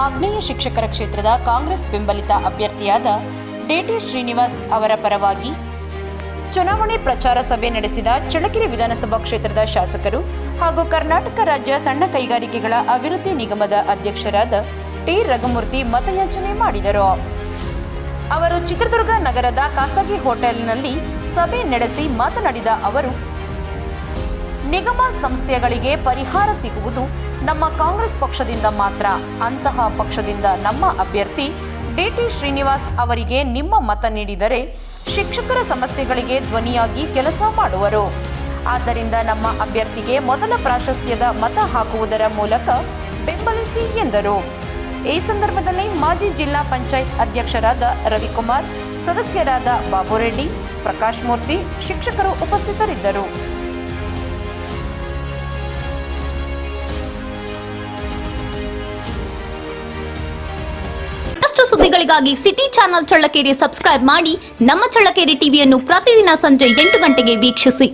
ಆಗ್ನೇಯ ಶಿಕ್ಷಕರ ಕ್ಷೇತ್ರದ ಕಾಂಗ್ರೆಸ್ ಬೆಂಬಲಿತ ಅಭ್ಯರ್ಥಿಯಾದ ಡಿ.ಟಿ. ಶ್ರೀನಿವಾಸ್ ಅವರ ಪರವಾಗಿ ಚುನಾವಣೆ ಪ್ರಚಾರ ಸಭೆ ನಡೆಸಿದ ಚಳ್ಳಕೆರೆ ವಿಧಾನಸಭಾ ಕ್ಷೇತ್ರದ ಶಾಸಕರು ಹಾಗೂ ಕರ್ನಾಟಕ ರಾಜ್ಯ ಸಣ್ಣ ಕೈಗಾರಿಕೆಗಳ ಅಭಿವೃದ್ಧಿ ನಿಗಮದ ಅಧ್ಯಕ್ಷರಾದ ಟಿ. ರಘುಮೂರ್ತಿ ಮತಯಾಚನೆ ಮಾಡಿದರು. ಅವರು ಚಿತ್ರದುರ್ಗ ನಗರದ ಖಾಸಗಿ ಹೋಟೆಲ್ನಲ್ಲಿ ಸಭೆ ನಡೆಸಿ ಮಾತನಾಡಿದ ಅವರು, ನಿಗಮ ಸಂಸ್ಥೆಗಳಿಗೆ ಪರಿಹಾರ ಸಿಗುವುದು ನಮ್ಮ ಕಾಂಗ್ರೆಸ್ ಪಕ್ಷದಿಂದ ಮಾತ್ರ. ಅಂತಹ ಪಕ್ಷದಿಂದ ನಮ್ಮ ಅಭ್ಯರ್ಥಿ ಡಿ.ಟಿ. ಶ್ರೀನಿವಾಸ್ ಅವರಿಗೆ ನಿಮ್ಮ ಮತ ನೀಡಿದರೆ ಶಿಕ್ಷಕರ ಸಮಸ್ಯೆಗಳಿಗೆ ಧ್ವನಿಯಾಗಿ ಕೆಲಸ ಮಾಡುವರು. ಆದ್ದರಿಂದ ನಮ್ಮ ಅಭ್ಯರ್ಥಿಗೆ ಮೊದಲ ಪ್ರಾಶಸ್ತ್ಯದ ಮತ ಹಾಕುವುದರ ಮೂಲಕ ಬೆಂಬಲಿಸಿ ಎಂದರು. ಈ ಸಂದರ್ಭದಲ್ಲಿ ಮಾಜಿ ಜಿಲ್ಲಾ ಪಂಚಾಯತ್ ಅಧ್ಯಕ್ಷರಾದ ರವಿಕುಮಾರ್, ಸದಸ್ಯರಾದ ಬಾಬುರೆಡ್ಡಿ, ಪ್ರಕಾಶ್ ಮೂರ್ತಿ, ಶಿಕ್ಷಕರು ಉಪಸ್ಥಿತರಿದ್ದರು. ಸುದ್ದಿಗಳಿಗಾಗಿ ಸಿಟಿ ಚಾನೆಲ್ ಚಳ್ಳಕೆರೆ ಸಬ್ಸ್ಕ್ರೈಬ್ ಮಾಡಿ. ನಮ್ಮ ಚಳ್ಳಕೆರೆ ಟಿವಿಯನ್ನು ಪ್ರತಿದಿನ ಸಂಜೆ 8 ಗಂಟೆಗೆ ವೀಕ್ಷಿಸಿ.